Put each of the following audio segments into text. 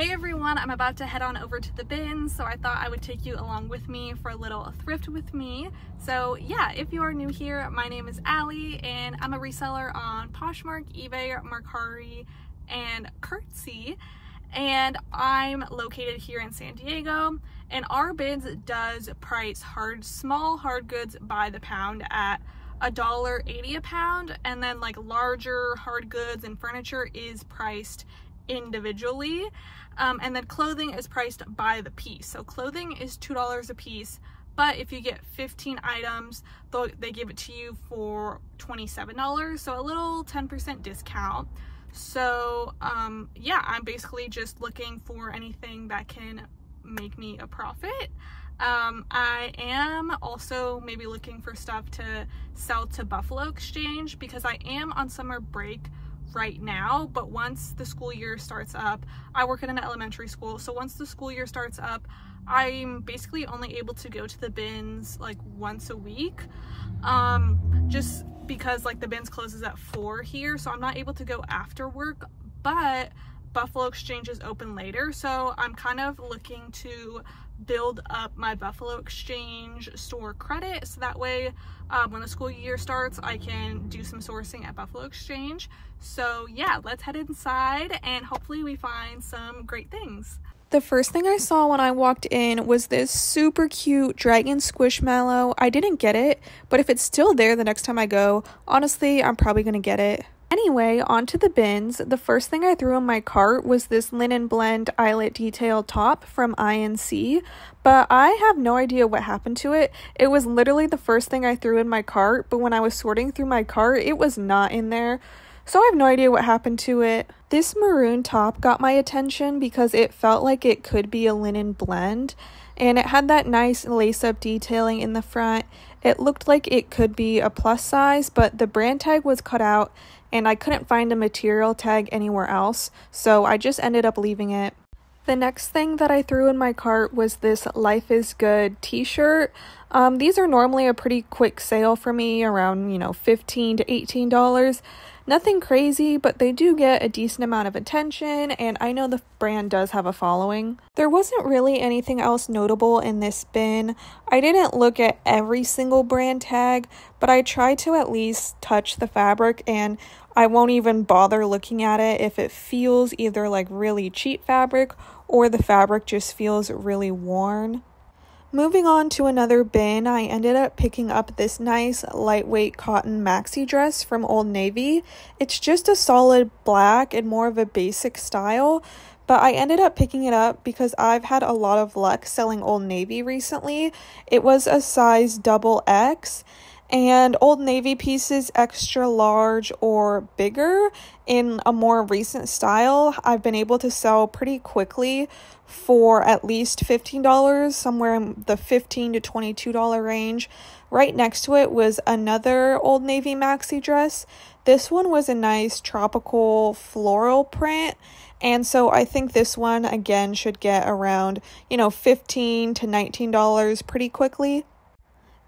Hey everyone, I'm about to head on over to the bins, so I thought I would take you along with me for a little thrift with me. So yeah, if you are new here, my name is Allie and I'm a reseller on Poshmark, eBay, Mercari, and Curtsy. And I'm located here in San Diego, and our bins does price small hard goods by the pound at $1.80 a pound, and then like larger hard goods and furniture is priced individually, and then clothing is priced by the piece. So clothing is $2 a piece, but if you get 15 items, they give it to you for $27, so a little 10% discount. So yeah, I'm basically just looking for anything that can make me a profit. I am also maybe looking for stuff to sell to Buffalo Exchange because I am on summer break right now, but once the school year starts up, I work at an elementary school, so once the school year starts up, I'm basically only able to go to the bins like once a week, just because like the bins closes at 4 here, so I'm not able to go after work, but Buffalo Exchange is open later, so I'm kind of looking to build up my Buffalo Exchange store credit, so that way when the school year starts, I can do some sourcing at Buffalo Exchange. So yeah, let's head inside and hopefully we find some great things. The first thing I saw when I walked in was this super cute dragon squishmallow. I didn't get it, but if it's still there the next time I go, honestly, I'm probably gonna get it. Anyway, onto the bins. The first thing I threw in my cart was this linen blend eyelet detail top from INC, but I have no idea what happened to it. It was literally the first thing I threw in my cart, but when I was sorting through my cart, it was not in there. So I have no idea what happened to it. This maroon top got my attention because it felt like it could be a linen blend, and it had that nice lace-up detailing in the front. It looked like it could be a plus size, but the brand tag was cut out and I couldn't find a material tag anywhere else, so I just ended up leaving it. The next thing that I threw in my cart was this Life is Good t-shirt. These are normally a pretty quick sale for me, around, $15 to $18. Nothing crazy, but they do get a decent amount of attention, and I know the brand does have a following. There wasn't really anything else notable in this bin. I didn't look at every single brand tag, but I tried to at least touch the fabric, and I won't even bother looking at it if it feels either like really cheap fabric or the fabric just feels really worn. Moving on to another bin, I ended up picking up this nice lightweight cotton maxi dress from Old Navy. It's just a solid black and more of a basic style, but I ended up picking it up because I've had a lot of luck selling Old Navy recently. It was a size XX, and Old Navy pieces extra large or bigger in a more recent style I've been able to sell pretty quickly for at least $15, somewhere in the $15 to $22 range. Right next to it was another Old Navy maxi dress. This one was a nice tropical floral print, and so I think this one again should get around, $15 to $19 pretty quickly.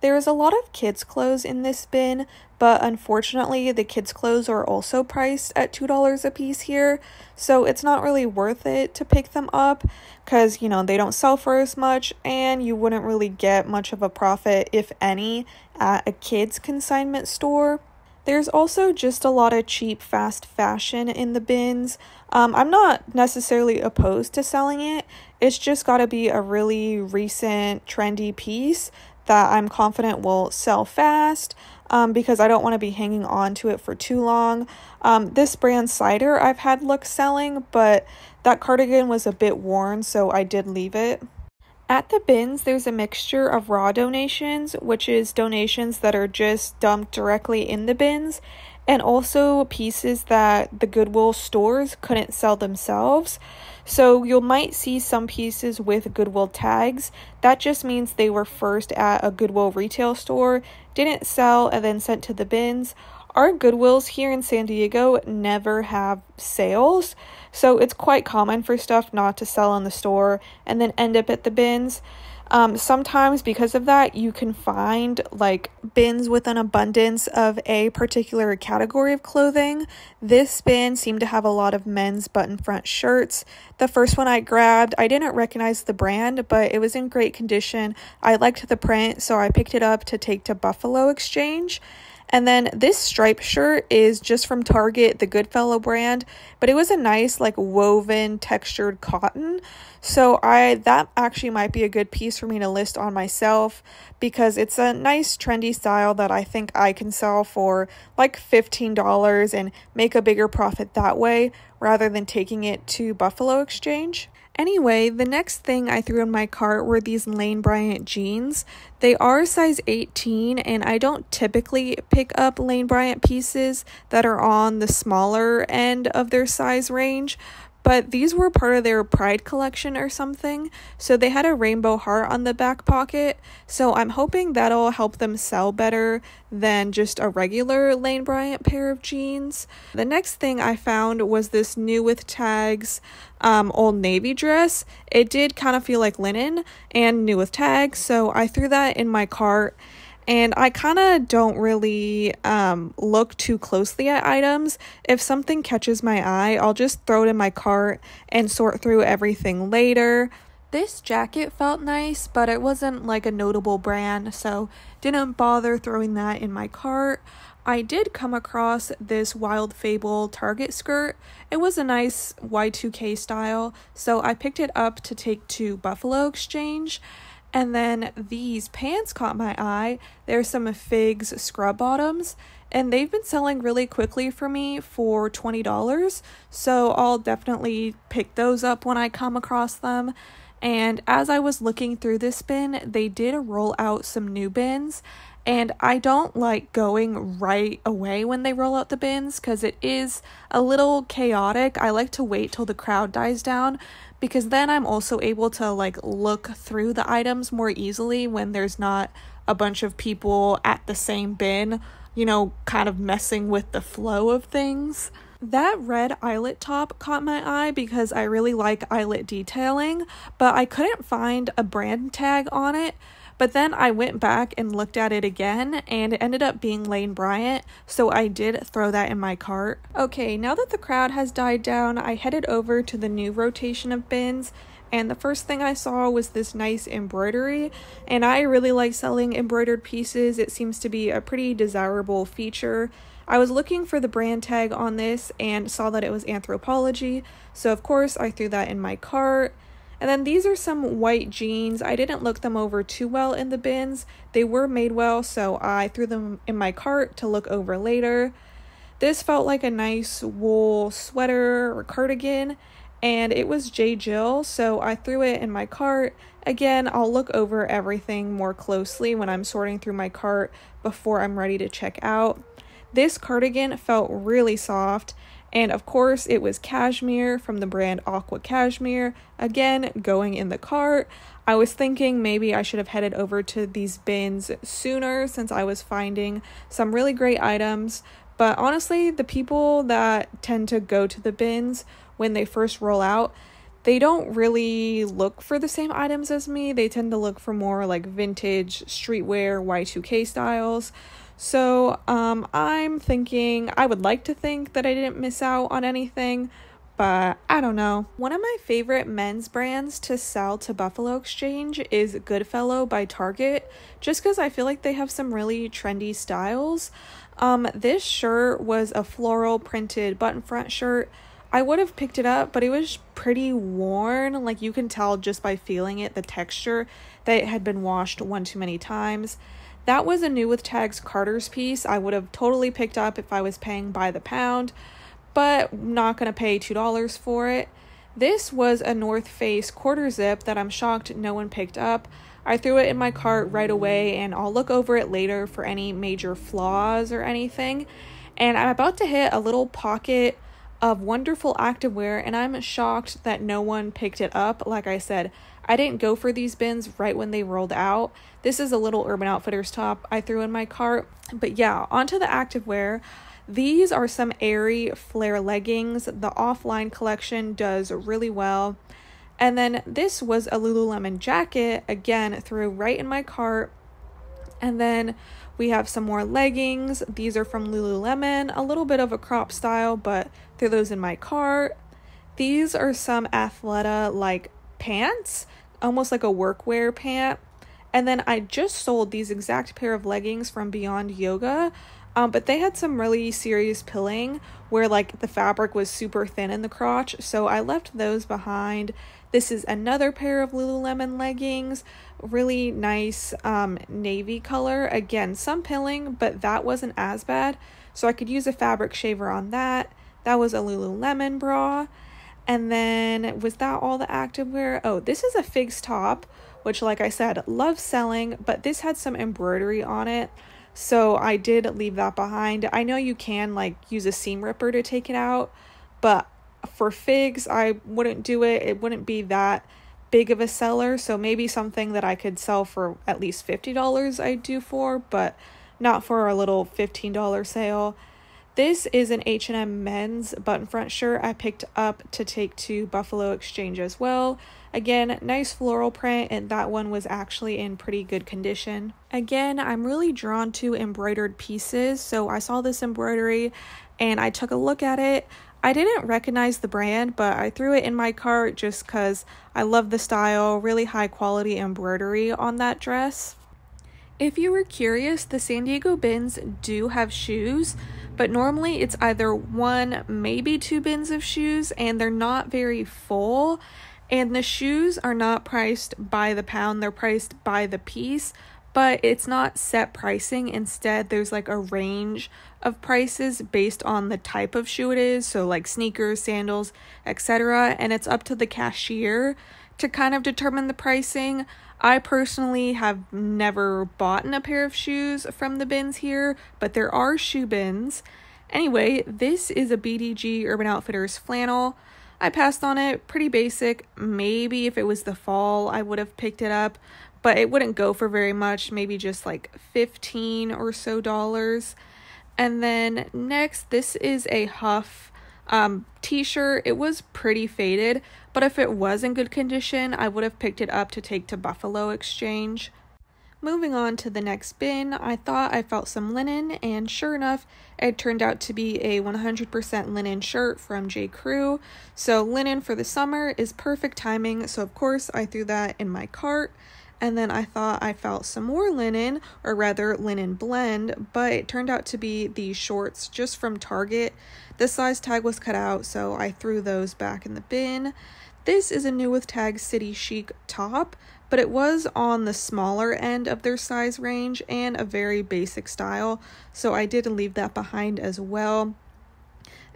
There is a lot of kids' clothes in this bin, but unfortunately the kids' clothes are also priced at $2 a piece here, so it's not really worth it to pick them up because, they don't sell for as much, and you wouldn't really get much of a profit, if any, at a kids' consignment store. There's also just a lot of cheap fast fashion in the bins. I'm not necessarily opposed to selling it. It's just got to be a really recent trendy piece that I'm confident will sell fast, because I don't want to be hanging on to it for too long. This brand cider I've had luck selling, but that cardigan was a bit worn, so I did leave it. At the bins, there's a mixture of raw donations, which is donations that are just dumped directly in the bins, and also pieces that the Goodwill stores couldn't sell themselves. So you might see some pieces with Goodwill tags. That just means they were first at a Goodwill retail store, didn't sell, and then sent to the bins. Our Goodwills here in San Diego never have sales, so it's quite common for stuff not to sell in the store and then end up at the bins. Sometimes because of that, you can find like bins with an abundance of a particular category of clothing. This bin seemed to have a lot of men's button front shirts. The first one I grabbed, I didn't recognize the brand, but it was in great condition. I liked the print, so I picked it up to take to Buffalo Exchange. And then this striped shirt is just from Target, the Goodwill brand, but it was a nice like woven textured cotton. So that actually might be a good piece for me to list on myself because it's a nice trendy style that I think I can sell for like $15 and make a bigger profit that way rather than taking it to Buffalo Exchange. Anyway, the next thing I threw in my cart were these Lane Bryant jeans. They are size 18 and I don't typically pick up Lane Bryant pieces that are on the smaller end of their size range, but these were part of their Pride collection or something, so they had a rainbow heart on the back pocket, so I'm hoping that'll help them sell better than just a regular Lane Bryant pair of jeans. The next thing I found was this new with tags Old Navy dress. It did kind of feel like linen and new with tags, so I threw that in my cart. And I kind of don't really look too closely at items. If something catches my eye, I'll just throw it in my cart and sort through everything later. This jacket felt nice, but it wasn't like a notable brand, so didn't bother throwing that in my cart. I did come across this Wild Fable Target skirt. It was a nice Y2K style, so I picked it up to take to Buffalo Exchange. And then these pants caught my eye. There's some Figs scrub bottoms, and they've been selling really quickly for me for $20. So I'll definitely pick those up when I come across them. And as I was looking through this bin, they did roll out some new bins. And I don't like going right away when they roll out the bins because it is a little chaotic. I like to wait till the crowd dies down, because then I'm also able to like look through the items more easily when there's not a bunch of people at the same bin, you know, kind of messing with the flow of things. That red eyelet top caught my eye because I really like eyelet detailing, but I couldn't find a brand tag on it. But then I went back and looked at it again, and it ended up being Lane Bryant, so I did throw that in my cart. Okay, now that the crowd has died down, I headed over to the new rotation of bins, and the first thing I saw was this nice embroidery, and I really like selling embroidered pieces. It seems to be a pretty desirable feature. I was looking for the brand tag on this and saw that it was Anthropology, so of course I threw that in my cart. And then these are some white jeans. I didn't look them over too well in the bins. They were made well, so I threw them in my cart to look over later. This felt like a nice wool sweater or cardigan, and it was J. Jill, so I threw it in my cart. Again, I'll look over everything more closely when I'm sorting through my cart before I'm ready to check out. This cardigan felt really soft. And of course, it was cashmere from the brand Aqua Cashmere. Again, going in the cart. I was thinking maybe I should have headed over to these bins sooner since I was finding some really great items. But honestly, the people that tend to go to the bins when they first roll out, they don't really look for the same items as me. They tend to look for more like vintage, streetwear, Y2K styles. So I'm thinking, I would like to think that I didn't miss out on anything, but I don't know. One of my favorite men's brands to sell to Buffalo Exchange is Goodfellow by Target, just because I feel like they have some really trendy styles. This shirt was a floral printed button front shirt. I would have picked it up, but it was pretty worn. Like you can tell just by feeling it, the texture, that it had been washed one too many times. That was a new with tags Carter's piece. I would have totally picked up if I was paying by the pound, but not going to pay $2 for it. This was a North Face quarter zip that I'm shocked no one picked up. I threw it in my cart right away, and I'll look over it later for any major flaws or anything. And I'm about to hit a little pocket of wonderful activewear, and I'm shocked that no one picked it up. Like I said, I didn't go for these bins right when they rolled out. This is a little Urban Outfitters top I threw in my cart. But yeah, onto the activewear. These are some airy flare leggings. The Offline collection does really well. And then this was a Lululemon jacket, again, threw right in my cart. And then we have some more leggings. These are from Lululemon, a little bit of a crop style, but threw those in my cart. These are some Athleta like pants, almost like a workwear pant. And then I just sold these exact pair of leggings from Beyond Yoga, but they had some really serious pilling where like the fabric was super thin in the crotch, so I left those behind. This is another pair of Lululemon leggings, really nice navy color. Again, some pilling, but that wasn't as bad, so I could use a fabric shaver on that. That was a Lululemon bra. And then was that all the activewear? Oh, this is a Figs top, which like I said, love selling, but this had some embroidery on it, so I did leave that behind. I know you can like use a seam ripper to take it out, but for Figs, I wouldn't do it. It wouldn't be that big of a seller, so maybe something that I could sell for at least $50 I'd do for, but not for a little $15 sale. This is an H&M men's button front shirt I picked up to take to Buffalo Exchange as well. Again, nice floral print, and that one was actually in pretty good condition. Again, I'm really drawn to embroidered pieces, so I saw this embroidery and I took a look at it. I didn't recognize the brand, but I threw it in my cart just because I love the style, really high quality embroidery on that dress. If you were curious, the San Diego bins do have shoes, but normally it's either one, maybe two bins of shoes, and they're not very full. And the shoes are not priced by the pound, they're priced by the piece, but it's not set pricing. Instead, there's like a range of prices based on the type of shoe it is, so like sneakers, sandals, etc. And it's up to the cashier to kind of determine the pricing. I personally have never bought a pair of shoes from the bins here, but there are shoe bins. Anyway, this is a BDG Urban Outfitters flannel. I passed on it, pretty basic. Maybe if it was the fall, I would have picked it up, but it wouldn't go for very much, maybe just like $15 or so. And then next, this is a Huff t-shirt. It was pretty faded, but if it was in good condition, I would have picked it up to take to Buffalo Exchange. Moving on to the next bin, I thought I felt some linen, and sure enough, it turned out to be a 100% linen shirt from J. Crew. So linen for the summer is perfect timing, so of course I threw that in my cart. And then I thought I felt some more linen, or rather linen blend, but it turned out to be these shorts just from Target. The size tag was cut out, so I threw those back in the bin. This is a new with tag City Chic top, but it was on the smaller end of their size range and a very basic style, so I did leave that behind as well.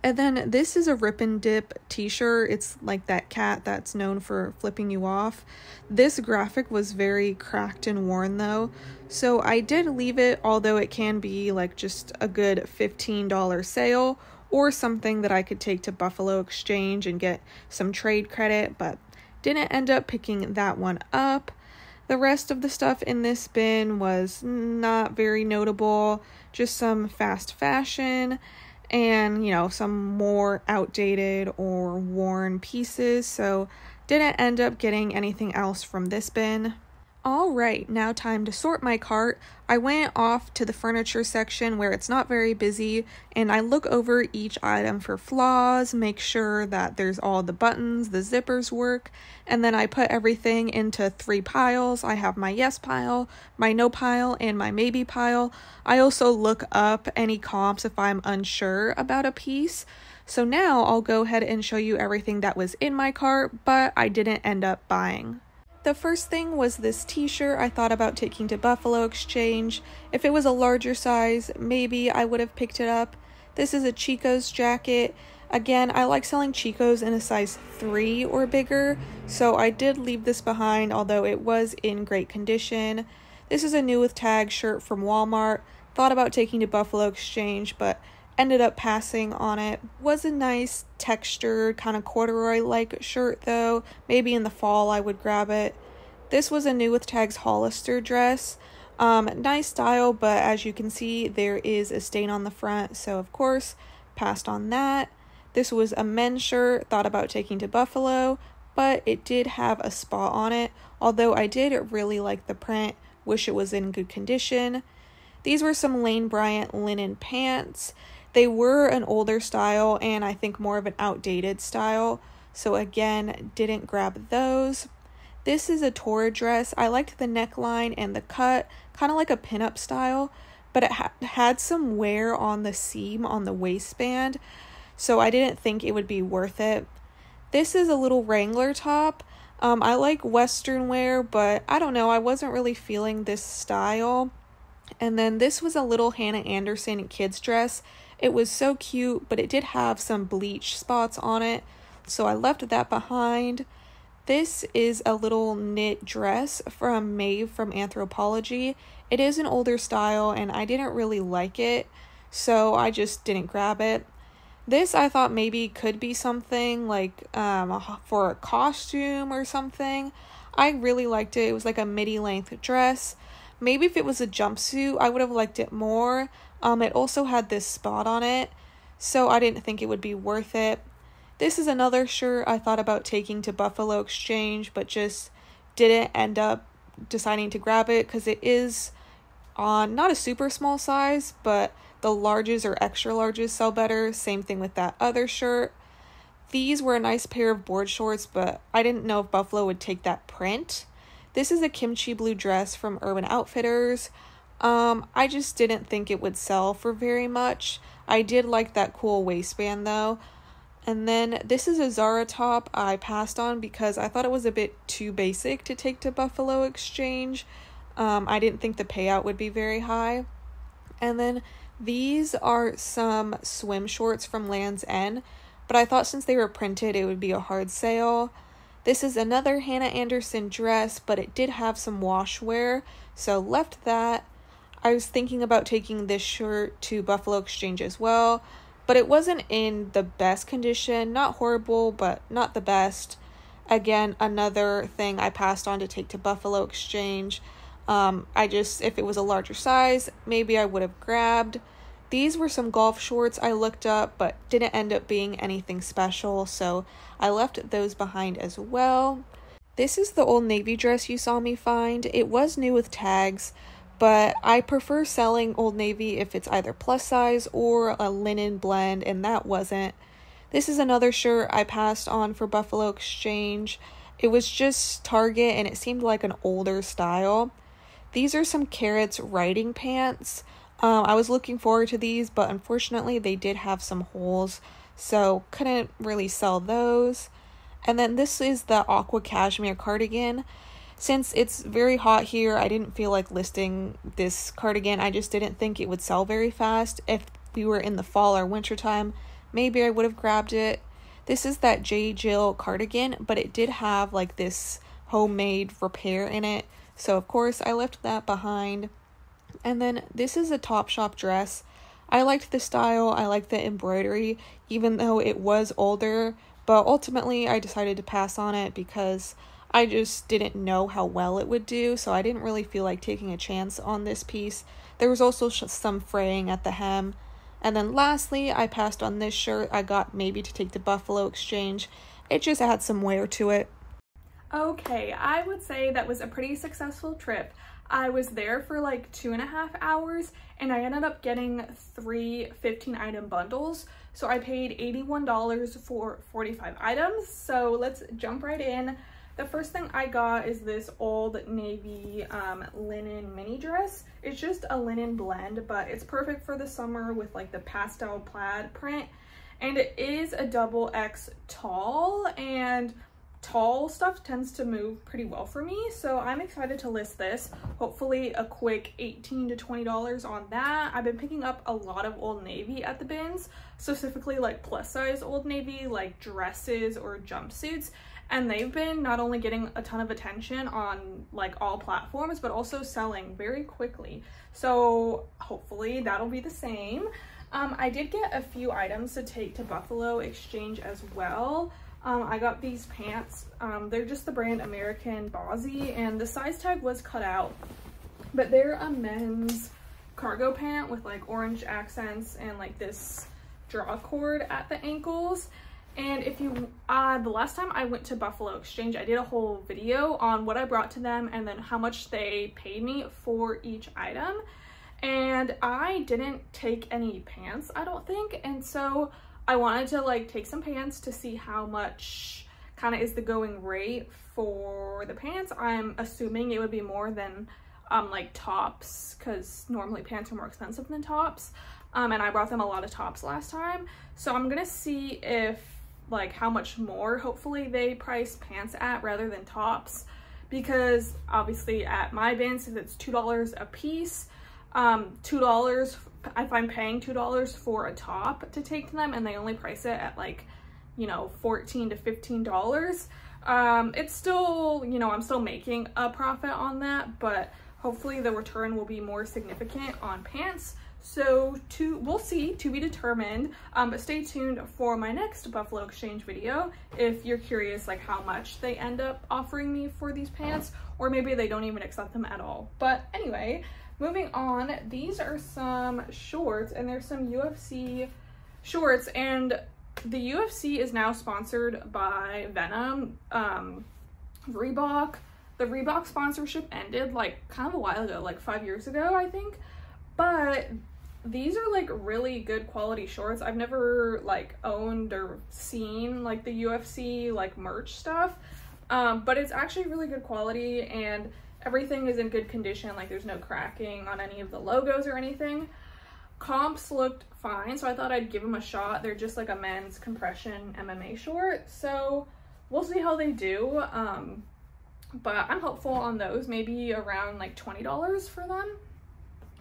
And then this is a Rip and Dip t-shirt. It's like that cat that's known for flipping you off. This graphic was very cracked and worn though, so I did leave it, although it can be like just a good $15 sale or something that I could take to Buffalo Exchange and get some trade credit, but didn't end up picking that one up. The rest of the stuff in this bin was not very notable, just some fast fashion and, you know, some more outdated or worn pieces, so didn't end up getting anything else from this bin. Alright, now time to sort my cart. I went off to the furniture section where it's not very busy, and I look over each item for flaws, make sure that there's all the buttons, the zippers work, and then I put everything into 3 piles. I have my yes pile, my no pile, and my maybe pile. I also look up any comps if I'm unsure about a piece. So now I'll go ahead and show you everything that was in my cart, but I didn't end up buying. The first thing was this t-shirt I thought about taking to Buffalo Exchange. If it was a larger size, maybe I would have picked it up. This is a Chico's jacket. Again, I like selling Chico's in a size 3 or bigger, so I did leave this behind, although it was in great condition. This is a new with tag shirt from Walmart. Thought about taking to Buffalo Exchange, but ended up passing on it. Was a nice textured kind of corduroy-like shirt though. Maybe in the fall I would grab it. This was a new with tags Hollister dress. Nice style, but as you can see there is a stain on the front, so of course passed on that. This was a men's shirt, thought about taking to Buffalo, but it did have a spot on it, although I did really like the print. Wish it was in good condition. These were some Lane Bryant linen pants. They were an older style and I think more of an outdated style, so again, didn't grab those. This is a Torah dress. I liked the neckline and the cut, kind of like a pinup style, but it had some wear on the seam on the waistband, so I didn't think it would be worth it. This is a little Wrangler top. I like Western wear, but I don't know, I wasn't really feeling this style. And then this was a little Hannah Anderson kids dress. It was so cute, but it did have some bleach spots on it, so I left that behind. This is a little knit dress from Maeve from Anthropologie. It is an older style and I didn't really like it, so I just didn't grab it. This I thought maybe could be something like for a costume or something. I really liked it. It was like a midi length dress. Maybe if it was a jumpsuit, I would have liked it more. It also had this spot on it, so I didn't think it would be worth it. This is another shirt I thought about taking to Buffalo Exchange, but just didn't end up deciding to grab it because it is on not a super small size, but the larges or extra larges sell better. Same thing with that other shirt. These were a nice pair of board shorts, but I didn't know if Buffalo would take that print. This is a kimchi blue dress from Urban Outfitters. I just didn't think it would sell for very much. I did like that cool waistband though. And then this is a Zara top I passed on because I thought it was a bit too basic to take to Buffalo Exchange. I didn't think the payout would be very high. And then these are some swim shorts from Land's End, but I thought since they were printed it would be a hard sale. This is another Hannah Anderson dress, but it did have some wash wear, so left that. I was thinking about taking this shirt to Buffalo Exchange as well, but it wasn't in the best condition. Not horrible, but not the best. Again, another thing I passed on to take to Buffalo Exchange. If it was a larger size, maybe I would have grabbed. These were some golf shorts I looked up, but didn't end up being anything special, so I left those behind as well. This is the Old Navy dress you saw me find. It was new with tags, but I prefer selling Old Navy if it's either plus size or a linen blend, and that wasn't. This is another shirt I passed on for Buffalo Exchange. It was just Target, and it seemed like an older style. These are some Carrots riding pants. I was looking forward to these, but unfortunately they did have some holes, so couldn't really sell those. And then this is the Aqua Cashmere cardigan. Since it's very hot here, I didn't feel like listing this cardigan. I just didn't think it would sell very fast. If we were in the fall or winter time, maybe I would have grabbed it. This is that J. Jill cardigan, but it did have like this homemade repair in it, so of course I left that behind. And then this is a Topshop dress. I liked the style, I liked the embroidery, even though it was older, but ultimately I decided to pass on it because I just didn't know how well it would do, so I didn't really feel like taking a chance on this piece. There was also some fraying at the hem. And then lastly, I passed on this shirt I got maybe to take to Buffalo Exchange. It just had some wear to it. Okay, I would say that was a pretty successful trip. I was there for like 2.5 hours and I ended up getting 3 15-item bundles. So I paid $81 for 45 items. So let's jump right in. The first thing I got is this Old Navy linen mini dress. It's just a linen blend, but it's perfect for the summer with like the pastel plaid print. And it is a XX tall, and tall stuff tends to move pretty well for me, so I'm excited to list this. Hopefully a quick $18 to $20 on that. I've been picking up a lot of Old Navy at the bins, specifically like plus size Old Navy, like dresses or jumpsuits, and they've been not only getting a ton of attention on like all platforms, but also selling very quickly. So hopefully that'll be the same. I did get a few items to take to Buffalo Exchange as well. I got these pants. They're just the brand American Bozzy, and the size tag was cut out, but they're a men's cargo pant with like orange accents and like this draw cord at the ankles. And if you, the last time I went to Buffalo Exchange, I did a whole video on what I brought to them and then how much they paid me for each item. And I didn't take any pants, I don't think. And so I wanted to like take some pants to see how much kind of is the going rate for the pants. I'm assuming it would be more than like tops, because normally pants are more expensive than tops. And I brought them a lot of tops last time. So I'm gonna see if like how much more hopefully they price pants at rather than tops, because obviously at my BINS, if it's $2 a piece, $2, if I'm paying $2 for a top to take to them and they only price it at like, you know, $14 to $15, it's still, you know, I'm still making a profit on that, but hopefully the return will be more significant on pants. So we'll see, to be determined, but stay tuned for my next Buffalo Exchange video if you're curious like how much they end up offering me for these pants, or maybe they don't even accept them at all. But anyway, moving on, these are some shorts, and there's some UFC shorts, and the UFC is now sponsored by Venom. Reebok, the Reebok sponsorship ended like kind of a while ago, like 5 years ago, I think, but these are like really good quality shorts. I've never like owned or seen like the UFC like merch stuff, but it's actually really good quality and everything is in good condition. Like there's no cracking on any of the logos or anything. Comps looked fine, so I thought I'd give them a shot. They're just like a men's compression MMA short, so we'll see how they do. But I'm hopeful on those, maybe around like $20 for them.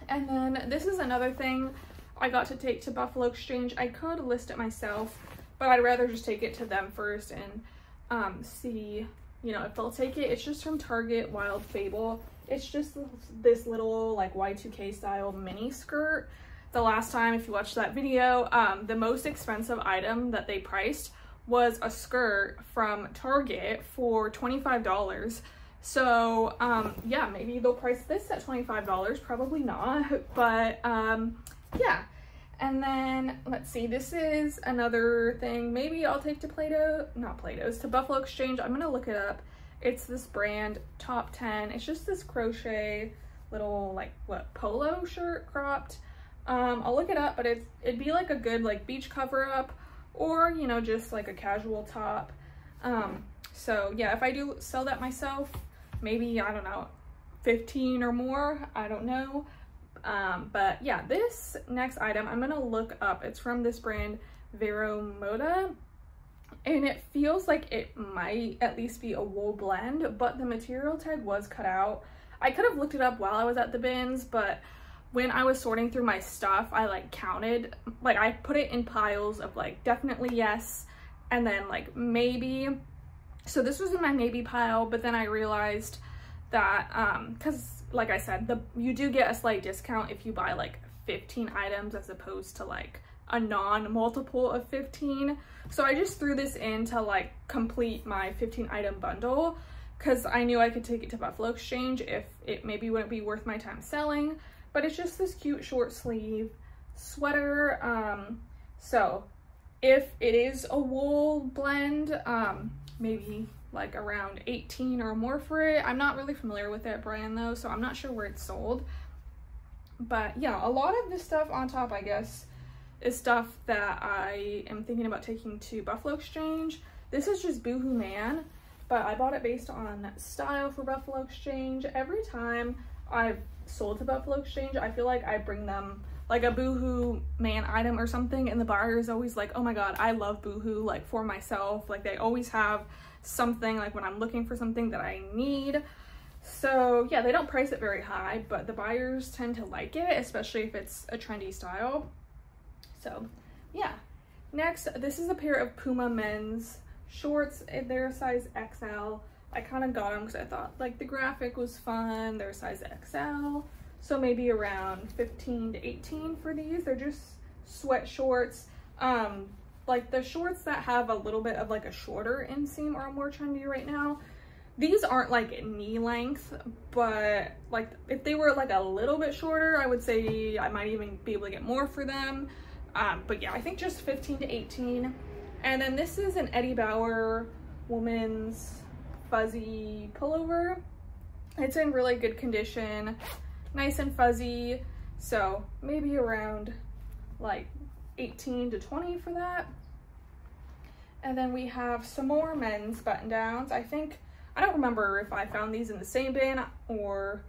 And then this is another thing I got to take to Buffalo Exchange. I could list it myself, but I'd rather just take it to them first and see, you know, if they'll take it. It's just from Target, Wild Fable. It's just this little like Y2K style mini skirt. The last time, if you watched that video, the most expensive item that they priced was a skirt from Target for $25. So yeah, maybe they'll price this at $25, probably not, but yeah. And then let's see, this is another thing maybe I'll take to to Buffalo Exchange. I'm gonna look it up. It's this brand, Top 10. It's just this crochet little like polo shirt, cropped. I'll look it up, but it'd be like a good like beach cover up, or you know, just like a casual top. So yeah, if I do sell that myself, maybe, I don't know, 15 or more, I don't know. But yeah, this next item I'm gonna look up. It's from this brand, Vero Moda, and it feels like it might at least be a wool blend, but the material tag was cut out. I could have looked it up while I was at the BINS, but when I was sorting through my stuff, I like counted, like I put it in piles of like definitely yes, and then like maybe. So this was in my maybe pile, but then I realized that because like I said, you do get a slight discount if you buy like 15 items as opposed to like a non-multiple of 15. So I just threw this in to like complete my 15 item bundle, because I knew I could take it to Buffalo Exchange if it maybe wouldn't be worth my time selling. But it's just this cute short sleeve sweater. So if it is a wool blend, maybe like around 18 or more for it. I'm not really familiar with that brand though, so I'm not sure where it's sold. But yeah, a lot of this stuff on top, I guess, is stuff that I am thinking about taking to Buffalo Exchange. This is just Boohoo Man, but I bought it based on style for Buffalo Exchange. Every time I've sold to Buffalo Exchange, I feel like I bring them like a Boohoo Man item or something, and the buyer is always like, oh my god, I love Boohoo, like for myself. Like they always have something, like when I'm looking for something that I need. So yeah, they don't price it very high, but the buyers tend to like it, especially if it's a trendy style. So yeah. Next, this is a pair of Puma men's shorts. They're size XL. I kind of got them because I thought like the graphic was fun. They're size XL, so maybe around 15 to 18 for these. They're just sweat shorts. Like the shorts that have a little bit of like a shorter inseam are more trendy right now. These aren't like knee length, but like if they were like a little bit shorter, I would say I might even be able to get more for them. But yeah, I think just 15 to 18. And then this is an Eddie Bauer woman's fuzzy pullover. It's in really good condition, nice and fuzzy, so maybe around like 18 to 20 for that. And then we have some more men's button downs. I don't remember if I found these in the same bin or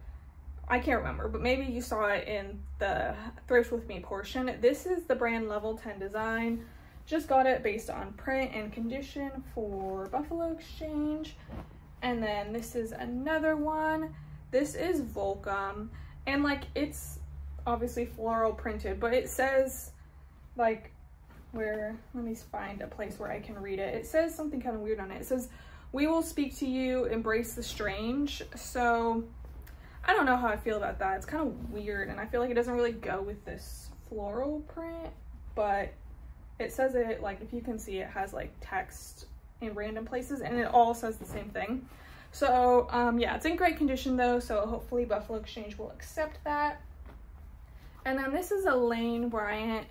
I can't remember, but maybe you saw it in the Thrift with Me portion. This is the brand Level 10 design. Just got it based on print and condition for Buffalo Exchange. And then this is another one. This is Volcom, and like it's obviously floral printed, but it says like let me find a place where I can read it. It says something kind of weird on it. It says, "We will speak to you, embrace the strange." So I don't know how I feel about that. It's kind of weird, and I feel like it doesn't really go with this floral print, but it says it, like, if you can see, it has like text in random places, and it all says the same thing. So yeah, it's in great condition though, so hopefully Buffalo Exchange will accept that. And then this is a Lane Bryant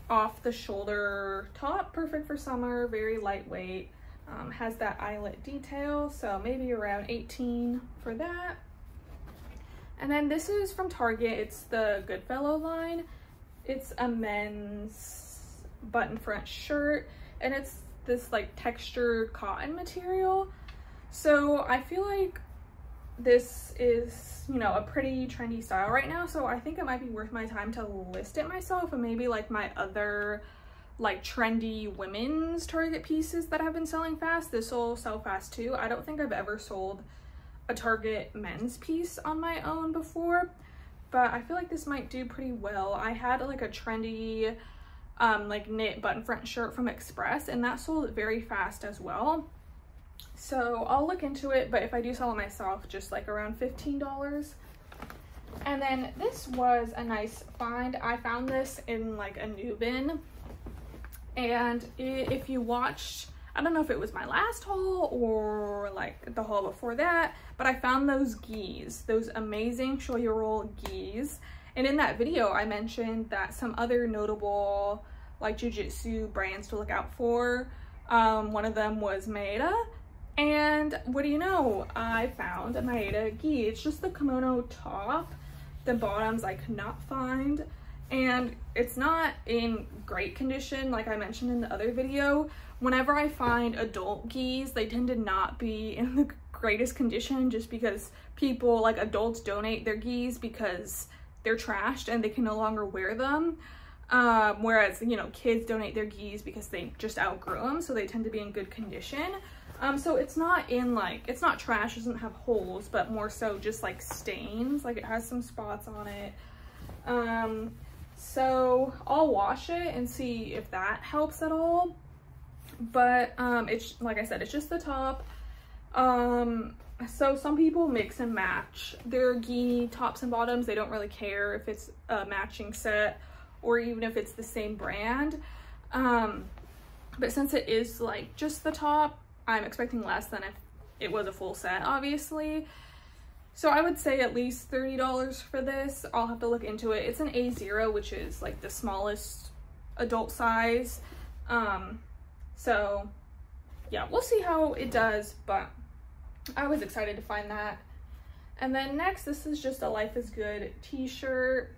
off the shoulder top, perfect for summer, very lightweight, has that eyelet detail, so maybe around 18 for that. And then this is from Target. It's the Goodfellow line. It's a men's button front shirt, and it's this like textured cotton material. So I feel like this is, you know, a pretty trendy style right now, so I think it might be worth my time to list it myself, and maybe like my other like trendy women's Target pieces that have been selling fast, this will sell fast too. I don't think I've ever sold a Target men's piece on my own before, but I feel like this might do pretty well. I had like a trendy like knit button front shirt from Express, and that sold very fast as well. So I'll look into it, but if I do sell it myself, just like around $15. And then this was a nice find. I found this in like a new bin, and if you watched, I don't know if it was my last haul or like the haul before that, but I found those geese, those amazing shoyu roll geese. And in that video, I mentioned that some other notable like jujitsu brands to look out for. One of them was Maeda. And what do you know? I found a Maeda gi. It's just the kimono top. The bottoms I could not find. And it's not in great condition, like I mentioned in the other video. Whenever I find adult gis, they tend to not be in the greatest condition, just because people, like adults, donate their gis because they're trashed and they can no longer wear them. Whereas, you know, kids donate their gis because they just outgrew them, so they tend to be in good condition. So it's not in like, it's not trash, it doesn't have holes, but more so just like stains, like it has some spots on it. So I'll wash it and see if that helps at all. But it's, like I said, it's just the top. So some people mix and match their gi tops and bottoms. They don't really care if it's a matching set or even if it's the same brand. But since it is like just the top, I'm expecting less than if it was a full set, obviously. So I would say at least $30 for this. I'll have to look into it. It's an A0, which is like the smallest adult size. So yeah, we'll see how it does, but I was excited to find that. And then next, this is just a Life is Good t-shirt.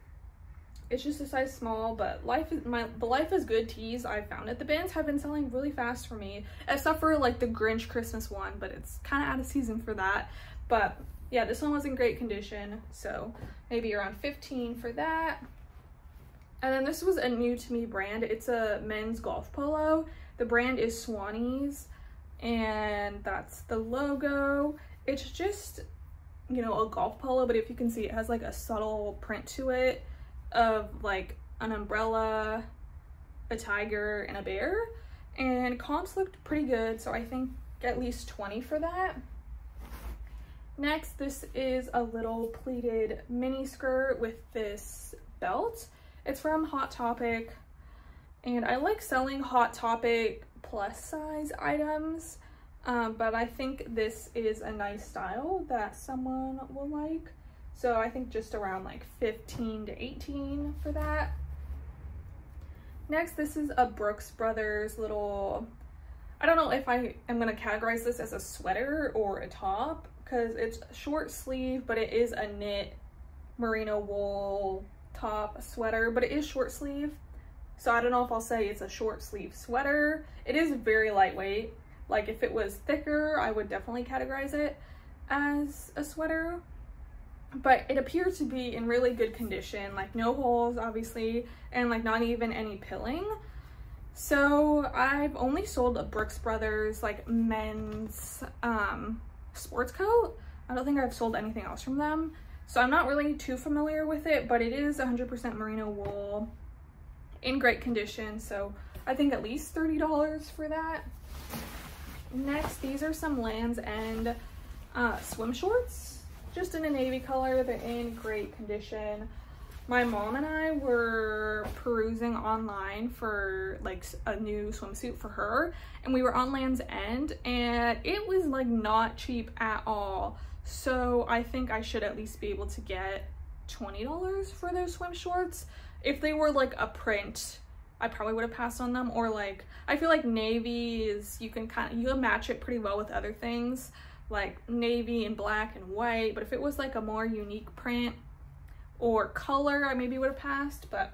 It's just a size small, but the Life is Good tees I found at the bins have been selling really fast for me, except for like the Grinch Christmas one, but it's kind of out of season for that. But yeah, this one was in great condition, so maybe around 15 for that. And then this was a new to me brand. It's a men's golf polo. The brand is Swannies, and that's the logo. It's just, you know, a golf polo, but if you can see, it has like a subtle print to it of like an umbrella, a tiger, and a bear. And comps looked pretty good, so I think at least 20 for that. Next, this is a little pleated mini skirt with this belt. It's from Hot Topic, and I like selling Hot Topic plus size items, but I think this is a nice style that someone will like. So I think just around like 15 to 18 for that. Next, this is a Brooks Brothers little I don't know if I am gonna categorize this as a sweater or a top, because it's short sleeve, but it is a knit merino wool top sweater, but it is short sleeve. So I don't know if I'll say it's a short sleeve sweater. It is very lightweight. Like if it was thicker, I would definitely categorize it as a sweater, but it appears to be in really good condition, like no holes obviously, and like not even any pilling. So I've only sold a Brooks Brothers like men's sports coat. I don't think I've sold anything else from them, so I'm not really too familiar with it, but it is 100% merino wool in great condition, so I think at least $30 for that. Next, these are some Lands' End swim shorts, just in a navy color. They're in great condition. My mom and I were perusing online for like a new swimsuit for her, and we were on Lands' End, and it was like not cheap at all. So I think I should at least be able to get $20 for those swim shorts. If they were like a print, I probably would have passed on them, or like, I feel like navy is, you can match it pretty well with other things, like navy and black and white, but if it was like a more unique print or color, I maybe would have passed, but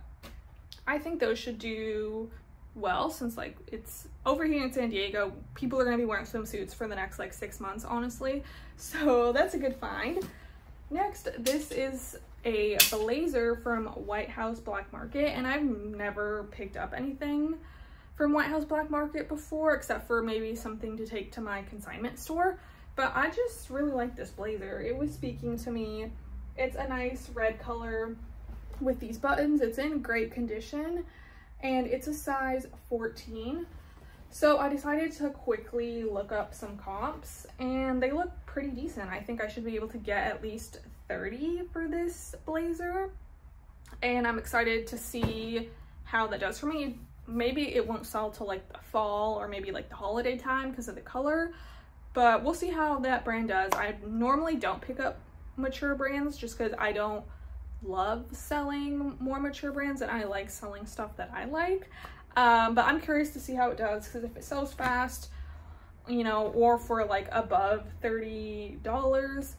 I think those should do well, since like it's over here in San Diego, people are gonna be wearing swimsuits for the next like 6 months, honestly, so that's a good find. Next, this is a blazer from White House Black Market, and I've never picked up anything from White House Black Market before, except for maybe something to take to my consignment store, but I just really like this blazer. It was speaking to me. It's a nice red color with these buttons. It's in great condition, and it's a size 14. So I decided to quickly look up some comps, and they look pretty decent. I think I should be able to get at least $30 for this blazer, and I'm excited to see how that does for me. Maybe it won't sell till like the fall or maybe like the holiday time because of the color, but we'll see how that brand does. I normally don't pick up mature brands just because I don't love selling more mature brands, and I like selling stuff that I like. But I'm curious to see how it does, because if it sells fast, you know, or for like above $30,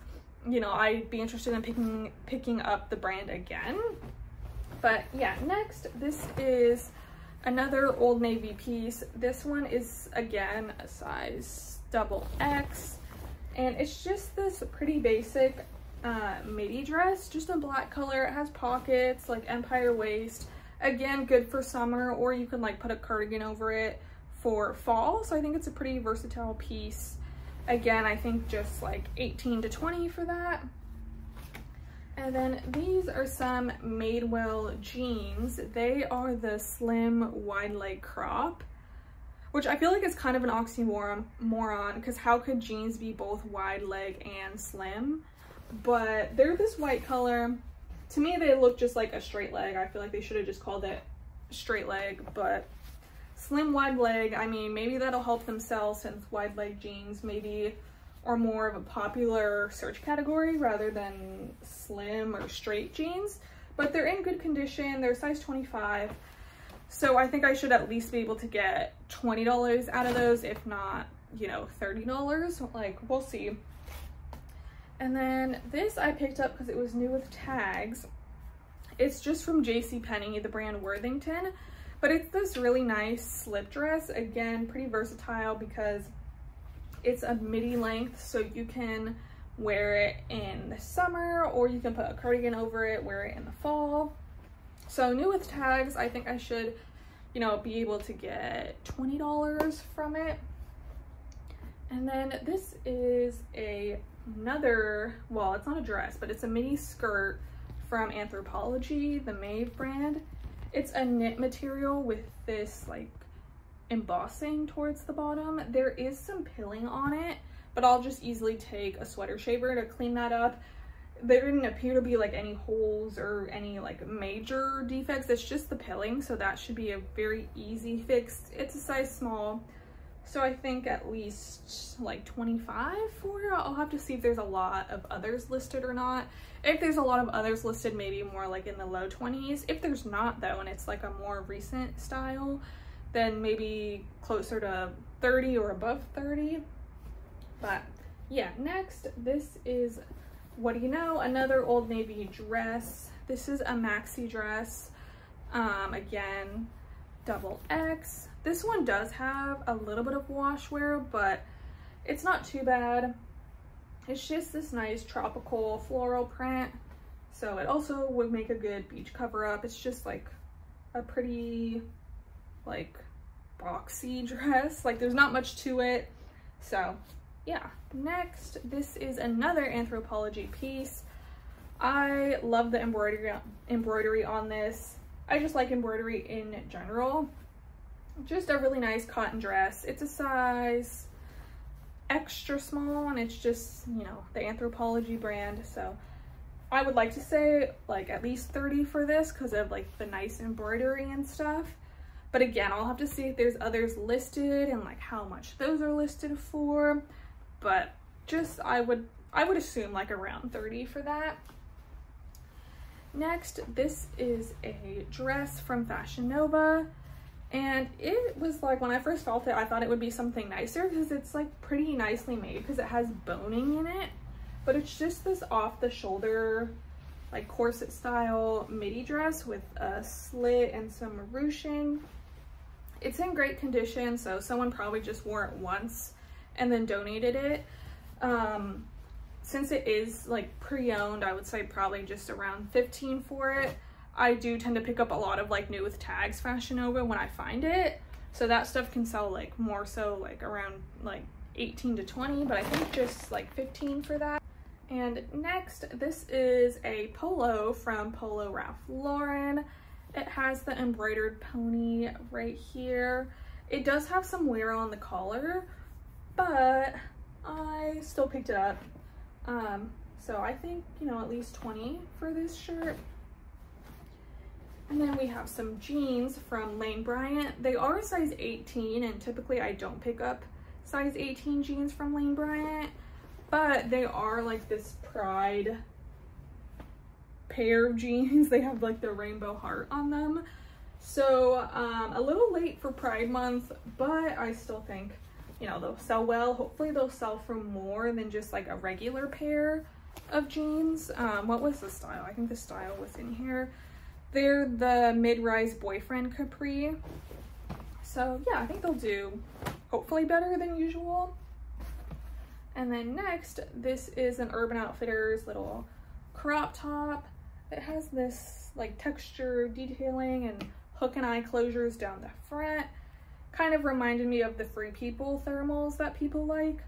you know, I'd be interested in picking up the brand again. But yeah, next, this is another Old Navy piece. This one is again a size XX, and it's just this pretty basic midi dress, just a black color. It has pockets, like empire waist. Again, good for summer, or you can like put a cardigan over it for fall. So I think it's a pretty versatile piece. Again, I think just like 18 to 20 for that. And then these are some Madewell jeans. They are the slim wide leg crop, which I feel like is kind of an oxymoron, because how could jeans be both wide leg and slim? But they're this white color. To me, they look just like a straight leg. I feel like they should have just called it straight leg, but slim wide leg, I mean, maybe that'll help them sell, since wide leg jeans maybe are more of a popular search category rather than slim or straight jeans. But they're in good condition. They're size 25. So I think I should at least be able to get $20 out of those, if not, you know, $30. Like, we'll see. And then this I picked up because it was new with tags. It's just from JCPenney, the brand Worthington, but it's this really nice slip dress. Again, pretty versatile because it's a midi length, so you can wear it in the summer, or you can put a cardigan over it, wear it in the fall. So new with tags, I think I should, you know, be able to get $20 from it. And then this is another, well, it's not a dress, but it's a mini skirt from Anthropologie, the Maeve brand. It's a knit material with this like embossing towards the bottom. There is some pilling on it, but I'll just easily take a sweater shaver to clean that up. There didn't appear to be like any holes or any like major defects. It's just the pilling, so that should be a very easy fix. It's a size small, so I think at least like 25 for it. I'll have to see if there's a lot of others listed or not. If there's a lot of others listed, maybe more like in the low 20s. If there's not though, and it's like a more recent style, then maybe closer to 30 or above 30. But yeah, next, this is, what do you know, another Old Navy dress. This is a maxi dress, again, double X. This one does have a little bit of wash wear, but it's not too bad. It's just this nice tropical floral print, so it also would make a good beach cover up. It's just like a pretty like boxy dress, like there's not much to it. So yeah, next, this is another Anthropologie piece. I love the embroidery on this. I just like embroidery in general. Just a really nice cotton dress. It's a size extra small, and it's just, you know, the Anthropologie brand, so I would like to say like at least 30 for this because of like the nice embroidery and stuff. But again, I'll have to see if there's others listed and like how much those are listed for, but just I would assume like around 30 for that. Next, this is a dress from Fashion Nova, and it was like, when I first felt it, I thought it would be something nicer because it's like pretty nicely made because it has boning in it, but it's just this off the shoulder like corset style midi dress with a slit and some ruching. It's in great condition, so someone probably just wore it once and then donated it. Since it is like pre-owned, I would say probably just around 15 for it. I do tend to pick up a lot of like new with tags Fashion Nova when I find it, so that stuff can sell like more so like around like 18 to 20, but I think just like 15 for that. And next, this is a polo from Polo Ralph Lauren. It has the embroidered pony right here. It does have some wear on the collar, but I still picked it up. So I think, you know, at least 20 for this shirt. And then we have some jeans from Lane Bryant. They are a size 18, and typically I don't pick up size 18 jeans from Lane Bryant, but they are like this pride pair of jeans. They have like the rainbow heart on them. So a little late for Pride Month, but I still think, you know, they'll sell well. Hopefully they'll sell for more than just like a regular pair of jeans. What was the style? I think the style was in here. They're the mid-rise boyfriend capri. So yeah, I think they'll do hopefully better than usual. And then next, this is an Urban Outfitters little crop top. It has this like texture detailing and hook and eye closures down the front. Kind of reminded me of the Free People thermals that people like.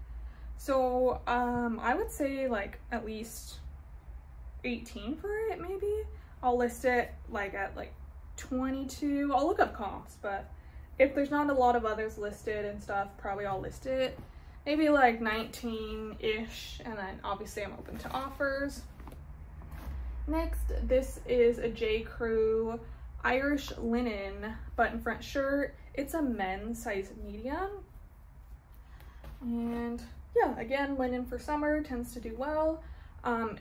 So I would say like at least 18 for it, maybe. I'll list it like at like 22. I'll look up comps, but if there's not a lot of others listed and stuff, probably I'll list it maybe like 19-ish, and then obviously I'm open to offers. Next, this is a J. Crew Irish linen button front shirt. It's a men's size medium, and yeah, again, linen for summer tends to do well.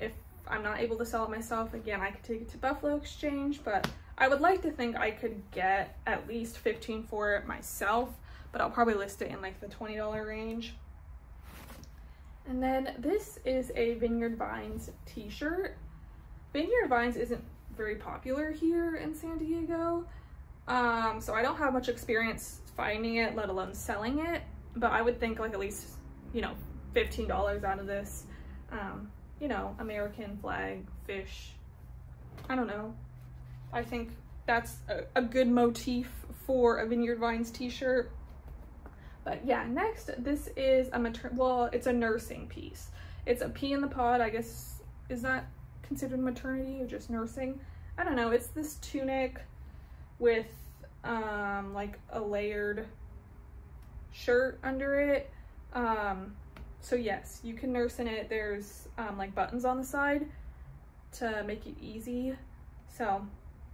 If I'm not able to sell it myself, again, I could take it to Buffalo Exchange, but I would like to think I could get at least 15 for it myself, but I'll probably list it in like the $20 range. And then this is a Vineyard Vines t-shirt. Vineyard Vines isn't very popular here in San Diego, so I don't have much experience finding it, let alone selling it, but I would think like at least, you know, $15 out of this. You know, American flag, fish, I don't know. I think that's a good motif for a Vineyard Vines t-shirt. But yeah, next, this is it's a nursing piece. It's a pea in the pod, I guess. Is that considered maternity or just nursing? I don't know. It's this tunic with like a layered shirt under it. So yes, you can nurse in it. There's like buttons on the side to make it easy. So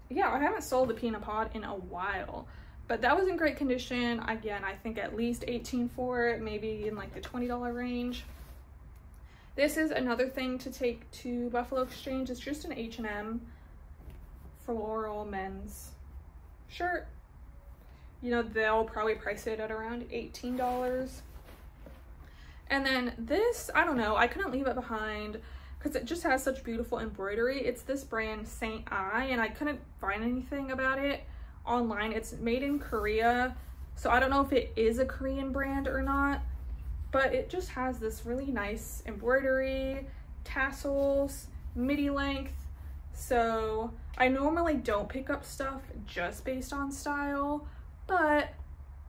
yeah, I haven't sold the pea in a pod in a while, but that was in great condition. Again, I think at least 18 for it, maybe in like the $20 range. This is another thing to take to Buffalo Exchange. It's just an H&M floral men's shirt. you know, they'll probably price it at around $18. And then this, I don't know, I couldn't leave it behind because it just has such beautiful embroidery. It's this brand Saint I, and I couldn't find anything about it online. It's made in Korea, so I don't know if it is a Korean brand or not, but it just has this really nice embroidery, tassels, midi length. So I normally don't pick up stuff just based on style, but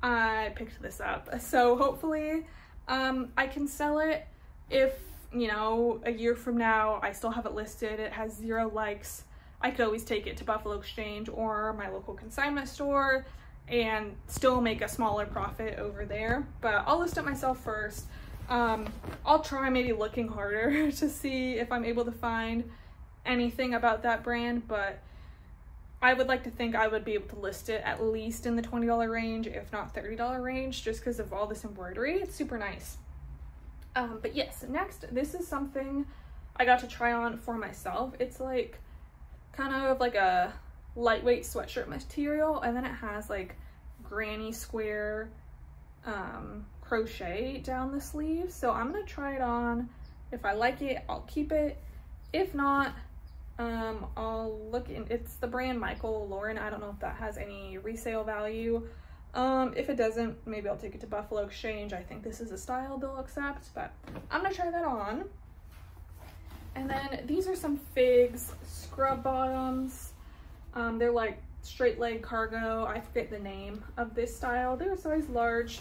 I picked this up. So hopefully I can sell it if, you know, a year from now I still have it listed, it has 0 likes. I could always take it to Buffalo Exchange or my local consignment store and still make a smaller profit over there. But I'll list it myself first. I'll try maybe looking harder to see if I'm able to find anything about that brand, but I would like to think I would be able to list it at least in the $20 range, if not $30 range, just because of all this embroidery. It's super nice. But yes, next, this is something I got to try on for myself. It's like kind of like a lightweight sweatshirt material, and then it has like granny square crochet down the sleeves. So I'm gonna try it on. If I like it, I'll keep it. If not, I'll look in. It's the brand Michael Lauren. I don't know if that has any resale value. If it doesn't, maybe I'll take it to Buffalo Exchange. I think this is a style they'll accept, but I'm gonna try that on. And then these are some Figs scrub bottoms. They're like straight leg cargo. I forget the name of this style. They're a size large.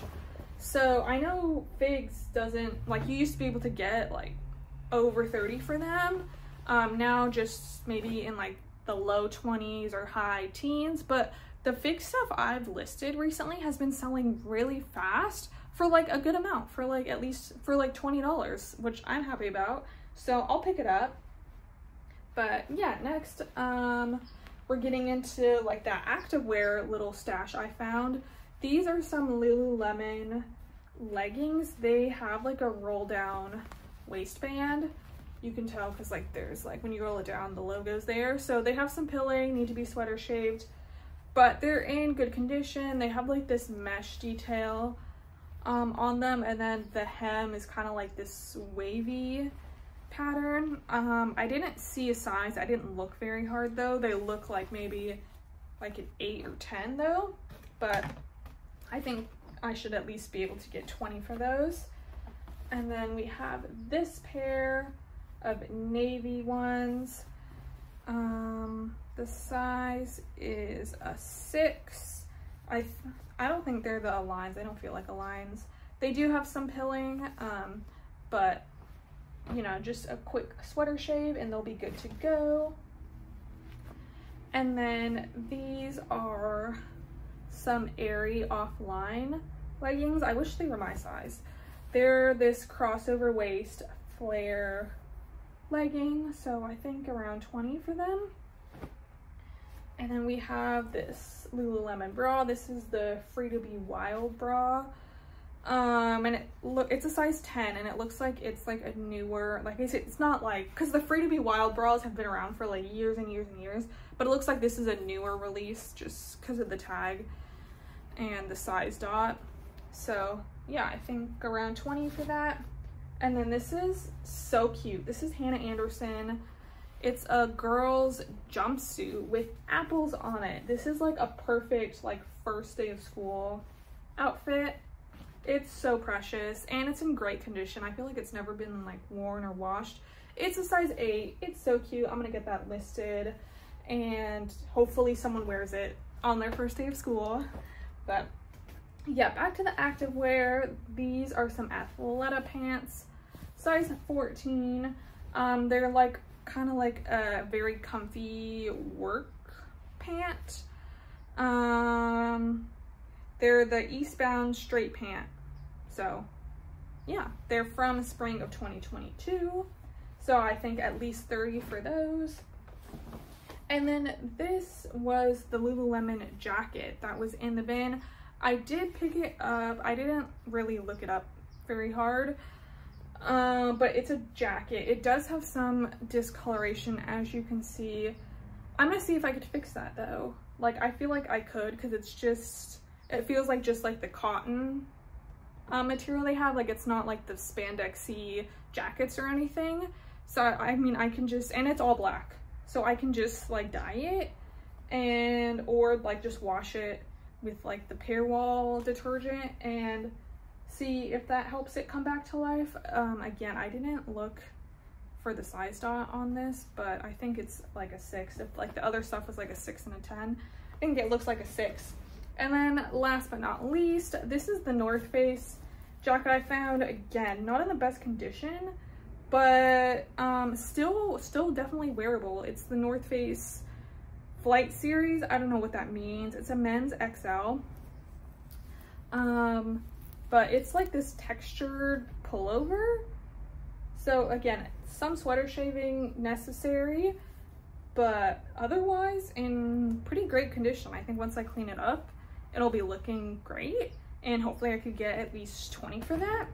So I know Figs doesn't, like, you used to be able to get like over 30 for them. Now just maybe in like the low 20s or high teens, but the Fig stuff I've listed recently has been selling really fast for like a good amount, for like at least for like $20, which I'm happy about. So I'll pick it up. But yeah, next we're getting into like that activewear little stash I found. These are some Lululemon leggings. They have like a roll down waistband. You can tell because like there's like when you roll it down, the logo's there. So they have some pilling, need to be sweater shaved, but they're in good condition. They have like this mesh detail on them, and then the hem is kind of like this wavy pattern. I didn't see a size. I didn't look very hard though. They look like maybe like an 8 or 10 though, but I think I should at least be able to get 20 for those. And then we have this pair of navy ones. The size is a 6. I don't think they're the Aligns. I don't feel like Aligns. They do have some pilling, but you know, just a quick sweater shave and they'll be good to go. And then these are some Aerie offline leggings. I wish they were my size. They're this crossover waist flare legging, so I think around 20 for them. And then we have this Lululemon bra. This is the Free to Be Wild bra. And it's a size 10, and it looks like it's like a newer, like I said, it's not like, because the Free to Be Wild bras have been around for like years and years and years, but it looks like this is a newer release just because of the tag and the size dot. So yeah, I think around 20 for that. And then this is so cute. This is Hannah Anderson. It's a girl's jumpsuit with apples on it. This is like a perfect like first day of school outfit. It's so precious and it's in great condition. I feel like it's never been like worn or washed. It's a size 8. It's so cute. I'm gonna get that listed and hopefully someone wears it on their first day of school. But yeah, back to the activewear. These are some Athleta pants, size 14. They're like kind of like a very comfy work pant. They're the Eastbound straight pant. So yeah, they're from spring of 2022. So I think at least 30 for those. And then this was the Lululemon jacket that was in the bin. I did pick it up. I didn't really look it up very hard, but it's a jacket. It does have some discoloration, as you can see. I'm gonna see if I could fix that though. Like, I feel like I could, because it's just It feels like just like the cotton material they have. Like it's not like the spandexy jackets or anything. So I mean, I can just, and it's all black, so I can just like dye it and or like just wash it with like the pair wall detergent and see if that helps it come back to life. Again, I didn't look for the size dot on this, but I think it's like a 6. If like the other stuff was like a 6 and a 10, I think it looks like a 6. And then last but not least, this is the North Face jacket I found. Again, not in the best condition, but still definitely wearable. It's the North Face Flight Series. I don't know what that means. It's a men's XL. But it's like this textured pullover. So again, some sweater shaving necessary, but otherwise in pretty great condition. I think once I clean it up, it'll be looking great, and hopefully I could get at least 20 for that.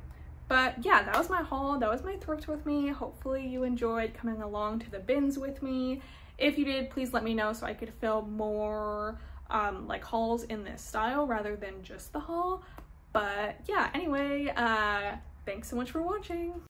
But yeah, that was my haul. That was my thrift with me. Hopefully you enjoyed coming along to the bins with me. If you did, please let me know so I could film more like hauls in this style rather than just the haul. But yeah, anyway, thanks so much for watching.